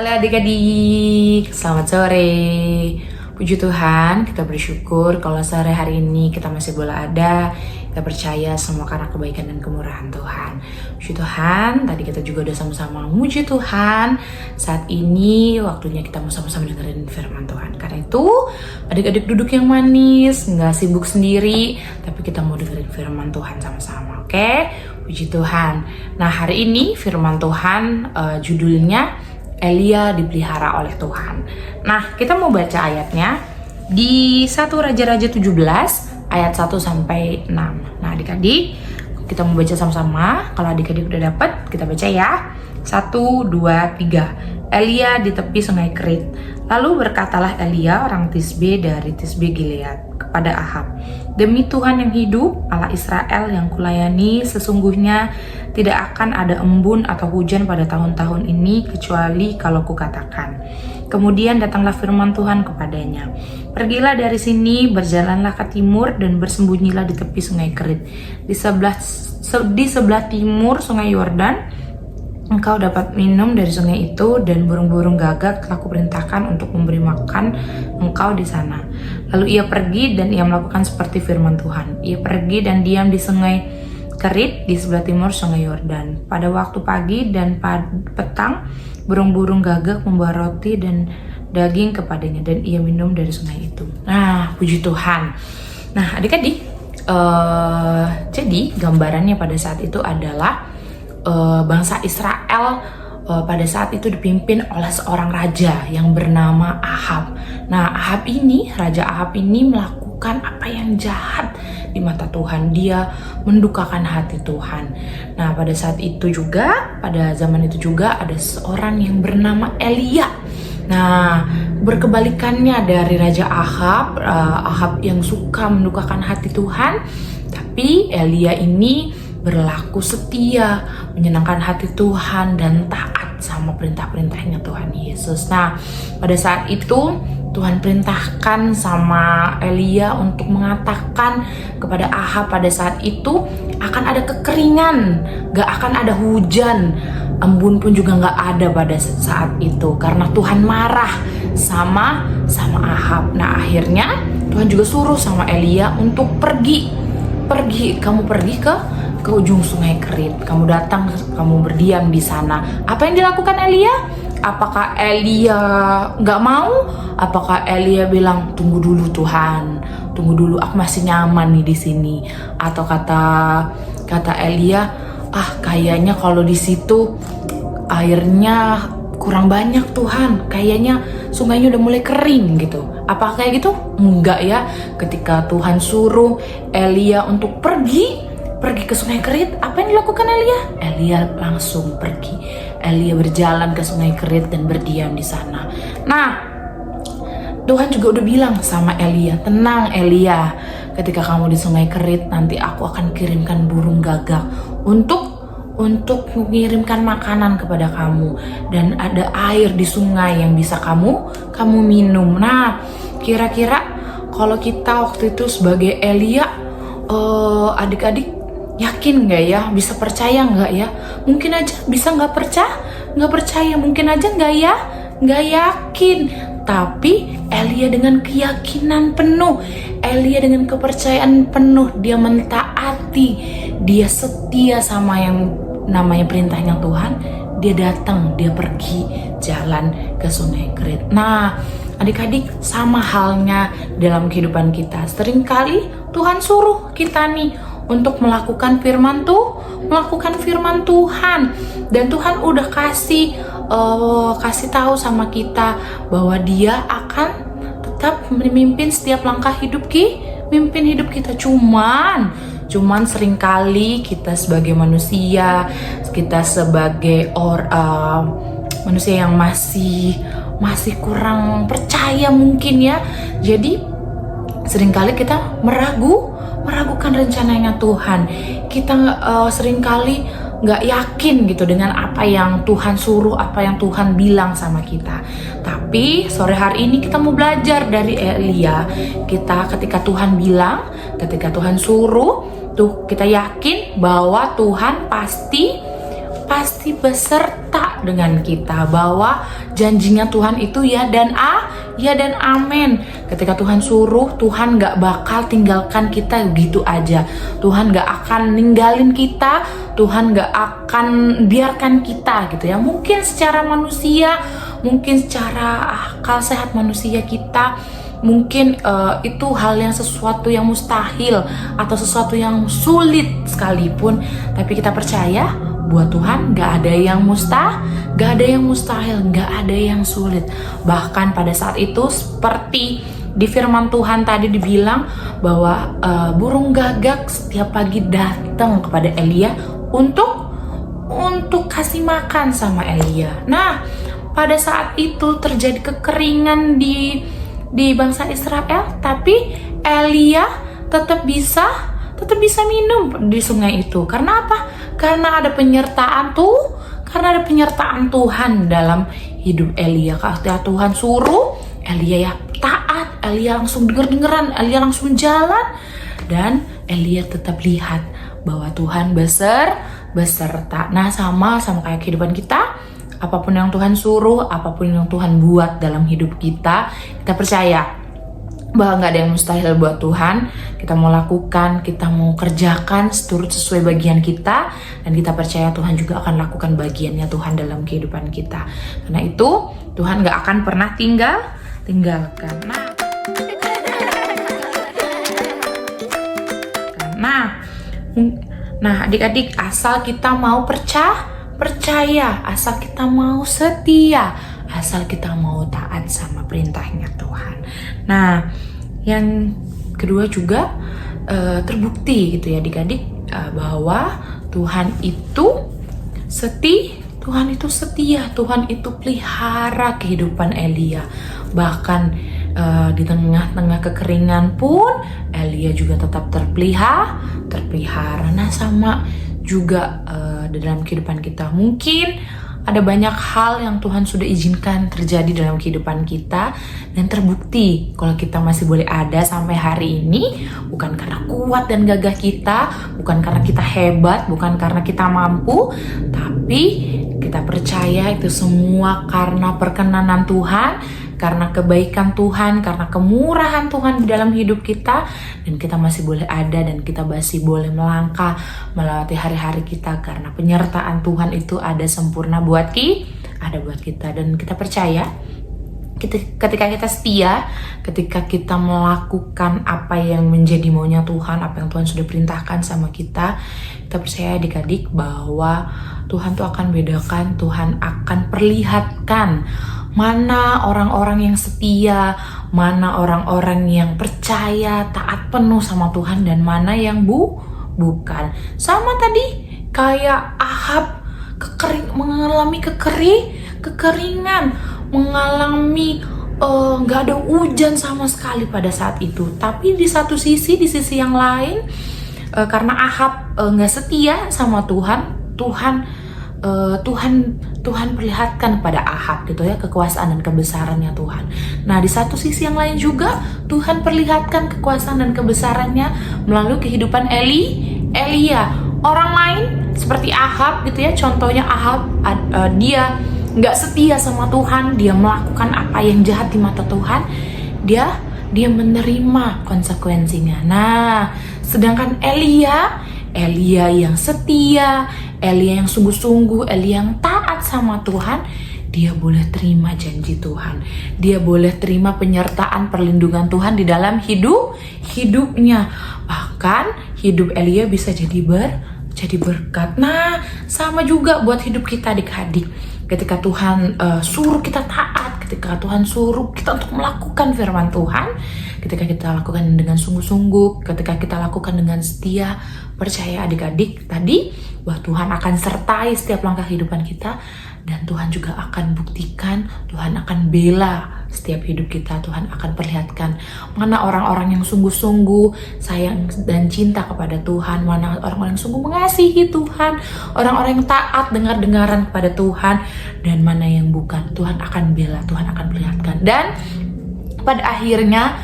Halo adik-adik, selamat sore. Puji Tuhan, kita bersyukur kalau sore hari ini kita masih boleh ada. Kita percaya semua karena kebaikan dan kemurahan Tuhan. Puji Tuhan, tadi kita juga udah sama-sama muji Tuhan. Saat ini waktunya kita mau sama-sama dengerin firman Tuhan. Karena itu, adik-adik duduk yang manis, nggak sibuk sendiri, tapi kita mau dengerin firman Tuhan sama-sama, oke? Puji Tuhan. Nah, hari ini firman Tuhan judulnya Elia dipelihara oleh Tuhan. Nah, kita mau baca ayatnya di 1 Raja-Raja 17 ayat 1 sampai 6. Nah, adik-adik, kita mau baca sama-sama. Kalau adik-adik udah dapat, kita baca ya. 1, 2, 3. Elia di tepi sungai Kerit. Lalu berkatalah Elia orang Tisbe dari Tisbe Gilead kepada Ahab, "Demi Tuhan yang hidup, Allah Israel yang kulayani, sesungguhnya tidak akan ada embun atau hujan pada tahun-tahun ini kecuali kalau kukatakan." Kemudian datanglah firman Tuhan kepadanya, "Pergilah dari sini, berjalanlah ke timur dan bersembunyilah di tepi sungai Kerit. Di sebelah timur sungai Yordan, engkau dapat minum dari sungai itu, dan burung-burung gagak telah kuperintahkan untuk memberi makan engkau di sana." Lalu ia pergi dan ia melakukan seperti firman Tuhan. Ia pergi dan diam di sungai Kerit di sebelah timur sungai Yordan. Pada waktu pagi dan petang, burung-burung gagak membawa roti dan daging kepadanya, dan ia minum dari sungai itu. Nah, puji Tuhan. Nah, adik-adik, jadi gambarannya pada saat itu adalah bangsa Israel pada saat itu dipimpin oleh seorang raja yang bernama Ahab. Nah, Raja Ahab ini melakukan apa yang jahat di mata Tuhan. Dia mendukakan hati Tuhan. Nah, pada saat itu juga, pada zaman itu juga ada seorang yang bernama Elia. Nah, berkebalikannya dari Raja Ahab yang suka mendukakan hati Tuhan, tapi Elia ini berlaku setia, menyenangkan hati Tuhan, dan taat sama perintah-perintahnya Tuhan Yesus. Nah, pada saat itu Tuhan perintahkan sama Elia untuk mengatakan kepada Ahab pada saat itu akan ada kekeringan, gak akan ada hujan, embun pun juga gak ada pada saat itu karena Tuhan marah sama Ahab. Nah, akhirnya Tuhan juga suruh sama Elia untuk kamu pergi ke ujung sungai Kerit, kamu datang, kamu berdiam di sana. Apa yang dilakukan Elia? Apakah Elia nggak mau? Apakah Elia bilang, "Tunggu dulu Tuhan, tunggu dulu, aku masih nyaman nih di sini"? Atau kata Elia, kayaknya kalau di situ airnya kurang banyak Tuhan, kayaknya sungainya udah mulai kering gitu. Apa kayak gitu? Enggak ya. Ketika Tuhan suruh Elia untuk pergi ke sungai Kerit, apa yang dilakukan Elia? Elia langsung pergi. Elia berjalan ke sungai Kerit dan berdiam di sana. Nah, Tuhan juga udah bilang sama Elia, "Tenang Elia, ketika kamu di sungai Kerit, nanti aku akan kirimkan burung gagak untuk mengirimkan makanan kepada kamu, dan ada air di sungai yang bisa kamu minum." Nah, kira-kira kalau kita waktu itu sebagai Elia, adik-adik yakin nggak ya? Bisa percaya nggak ya? Mungkin aja bisa nggak percaya, mungkin aja nggak yakin. Tapi Elia dengan keyakinan penuh, Elia dengan kepercayaan penuh, dia mentaati, dia setia sama yang namanya perintahnya Tuhan. Dia datang, dia pergi jalan ke sungai Kerit. Nah, adik-adik, sama halnya dalam kehidupan kita. Seringkali Tuhan suruh kita nih untuk melakukan firman Tuhan, dan Tuhan udah kasih tahu sama kita bahwa Dia akan tetap memimpin setiap langkah hidup kita. Cuman seringkali kita sebagai manusia, kita sebagai manusia yang masih kurang percaya mungkin ya. Jadi seringkali kita meragukan rencananya Tuhan. Kita seringkali nggak yakin gitu dengan apa yang Tuhan suruh, apa yang Tuhan bilang sama kita. Tapi sore hari ini kita mau belajar dari Elia. Ketika Tuhan bilang, ketika Tuhan suruh, kita yakin bahwa Tuhan pasti pasti beserta dengan kita, bahwa janjinya Tuhan itu ya dan amin. Ketika Tuhan suruh, Tuhan gak bakal tinggalkan kita gitu aja. Tuhan gak akan ninggalin kita, Tuhan gak akan biarkan kita gitu ya. Mungkin secara manusia, mungkin secara akal sehat manusia kita, mungkin itu hal yang sesuatu yang mustahil atau sesuatu yang sulit sekalipun, tapi kita percaya buat Tuhan gak ada yang gak ada yang mustahil, gak ada yang sulit. Bahkan pada saat itu seperti di firman Tuhan tadi dibilang bahwa burung gagak setiap pagi datang kepada Elia untuk kasih makan sama Elia. Nah, pada saat itu terjadi kekeringan di bangsa Israel, tapi Elia tetap bisa minum di sungai itu. Karena apa? Karena ada penyertaan Tuhan dalam hidup Elia. Ketika Tuhan suruh, Elia ya taat, Elia langsung denger-dengeran, Elia langsung jalan, dan Elia tetap lihat bahwa Tuhan beserta. Nah, sama kayak kehidupan kita. Apapun yang Tuhan suruh, apapun yang Tuhan buat dalam hidup kita, kita percaya bahwa gak ada yang mustahil buat Tuhan. Kita mau lakukan, kita mau kerjakan sesuai bagian kita, dan kita percaya Tuhan juga akan lakukan bagiannya Tuhan dalam kehidupan kita. Karena itu Tuhan gak akan pernah tinggalkan. Nah adik-adik, asal kita mau percaya, asal kita mau setia, asal kita mau taat sama perintahnya Tuhan. Nah, yang kedua juga terbukti gitu ya adik-adik, bahwa Tuhan itu setia, Tuhan itu pelihara kehidupan Elia. Bahkan di tengah-tengah kekeringan pun Elia juga tetap terpelihara. Nah, sama juga di dalam kehidupan kita. Mungkin ada banyak hal yang Tuhan sudah izinkan terjadi dalam kehidupan kita, dan terbukti kalau kita masih boleh ada sampai hari ini bukan karena kuat dan gagah kita, bukan karena kita hebat, bukan karena kita mampu, tapi kita percaya itu semua karena perkenanan Tuhan, karena kebaikan Tuhan, karena kemurahan Tuhan di dalam hidup kita, dan kita masih boleh ada dan kita masih boleh melangkah melewati hari-hari kita karena penyertaan Tuhan itu ada sempurna buat kita. Dan kita percaya ketika kita setia, ketika kita melakukan apa yang menjadi maunya Tuhan, apa yang Tuhan sudah perintahkan sama kita percaya adik-adik bahwa Tuhan tuh akan bedakan, Tuhan akan perlihatkan mana orang-orang yang setia, mana orang-orang yang percaya, taat penuh sama Tuhan, dan mana yang bukan. Sama tadi kayak Ahab mengalami kekeringan, mengalami gak ada hujan sama sekali pada saat itu. Tapi di sisi yang lain, karena Ahab gak setia sama Tuhan perlihatkan pada Ahab gitu ya kekuasaan dan kebesarannya Tuhan. Nah, di satu sisi yang lain juga Tuhan perlihatkan kekuasaan dan kebesarannya melalui kehidupan Elia. Orang lain seperti Ahab gitu ya, contohnya Ahab, dia nggak setia sama Tuhan, dia melakukan apa yang jahat di mata Tuhan, dia menerima konsekuensinya. Nah, sedangkan Elia yang setia, Elia yang sungguh-sungguh, Elia yang taat sama Tuhan, dia boleh terima janji Tuhan. Dia boleh terima penyertaan perlindungan Tuhan di dalam hidupnya. Bahkan hidup Elia bisa jadi berkat. Nah, sama juga buat hidup kita adik-adik. Ketika Tuhan suruh kita taat, ketika Tuhan suruh kita untuk melakukan firman Tuhan, ketika kita lakukan dengan sungguh-sungguh, ketika kita lakukan dengan setia, percaya adik-adik tadi bahwa Tuhan akan sertai setiap langkah kehidupan kita, dan Tuhan juga akan buktikan, Tuhan akan bela setiap hidup kita. Tuhan akan perlihatkan mana orang-orang yang sungguh-sungguh sayang dan cinta kepada Tuhan, mana orang-orang yang sungguh mengasihi Tuhan, orang-orang yang taat dengar-dengaran kepada Tuhan, dan mana yang bukan. Tuhan akan bela, Tuhan akan perlihatkan. Dan pada akhirnya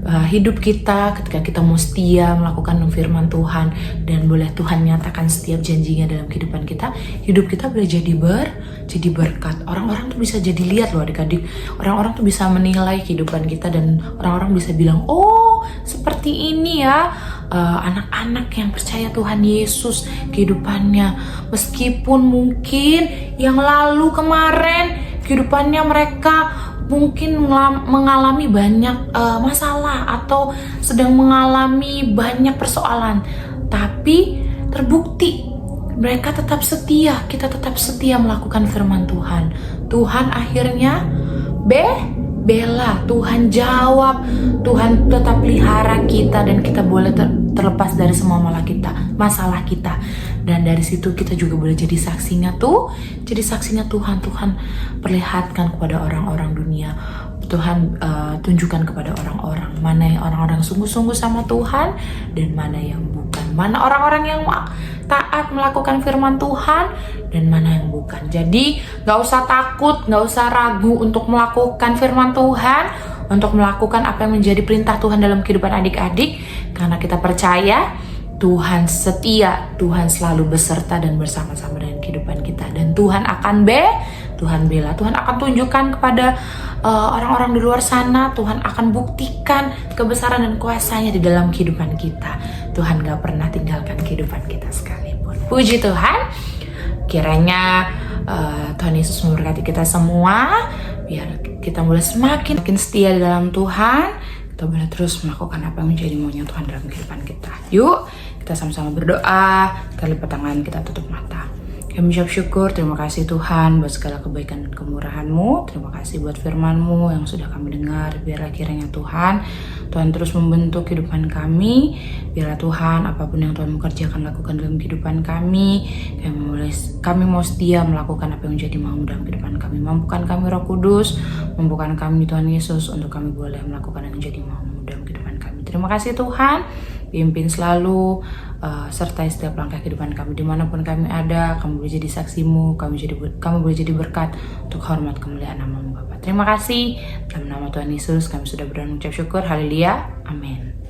hidup kita ketika kita mau setia melakukan firman Tuhan dan boleh Tuhan nyatakan setiap janjinya dalam kehidupan kita, hidup kita boleh jadi berkat. Orang-orang tuh bisa jadi lihat loh adik-adik, orang-orang tuh bisa menilai kehidupan kita dan orang-orang bisa bilang, oh seperti ini ya anak-anak yang percaya Tuhan Yesus kehidupannya, meskipun mungkin yang lalu kemarin kehidupannya mereka mungkin mengalami banyak masalah atau sedang mengalami banyak persoalan, tapi terbukti mereka tetap setia, kita tetap setia melakukan firman Tuhan. Tuhan akhirnya bela, Tuhan jawab, Tuhan tetap pelihara kita dan kita boleh terlepas dari semua masalah kita. Dan dari situ kita juga boleh jadi saksinya Tuhan. Tuhan perlihatkan kepada orang-orang dunia, Tuhan tunjukkan kepada orang-orang mana yang orang-orang sungguh-sungguh sama Tuhan dan mana yang bukan, mana orang-orang yang taat melakukan firman Tuhan dan mana yang bukan. Jadi gak usah takut, gak usah ragu untuk melakukan firman Tuhan, untuk melakukan apa yang menjadi perintah Tuhan dalam kehidupan adik-adik, karena kita percaya Tuhan setia, Tuhan selalu beserta dan bersama-sama dengan kehidupan kita. Dan Tuhan akan bela, Tuhan akan tunjukkan kepada orang-orang di luar sana, Tuhan akan buktikan kebesaran dan kuasanya di dalam kehidupan kita. Tuhan gak pernah tinggalkan kehidupan kita sekalipun. Puji Tuhan, kiranya Tuhan Yesus memberkati kita semua, biar kita boleh semakin setia di dalam Tuhan, kita boleh terus melakukan apa yang menjadi maunya Tuhan dalam kehidupan kita. Yuk, kita sama-sama berdoa, kita lipat tangan, kita tutup mata. Kami ucap syukur, terima kasih Tuhan buat segala kebaikan dan kemurahan-Mu. Terima kasih buat firman-Mu yang sudah kami dengar. Biarlah kiranya Tuhan terus membentuk kehidupan kami. Biarlah Tuhan, apapun yang Tuhan kerjakan, lakukan dalam kehidupan kami. Kami mau setia melakukan apa yang menjadi mau dalam kehidupan kami. Mampukan kami Roh Kudus, mampukan kami Tuhan Yesus untuk kami boleh melakukan yang menjadi mau dalam kehidupan kami. Terima kasih Tuhan, pimpin selalu, sertai setiap langkah kehidupan kami. Dimanapun kami ada, kami boleh jadi saksimu, kami boleh jadi berkat untuk hormat kemuliaan nama-Mu Bapa. Terima kasih, dalam nama Tuhan Yesus kami sudah berdoa mengucap syukur. Haleluya, amin.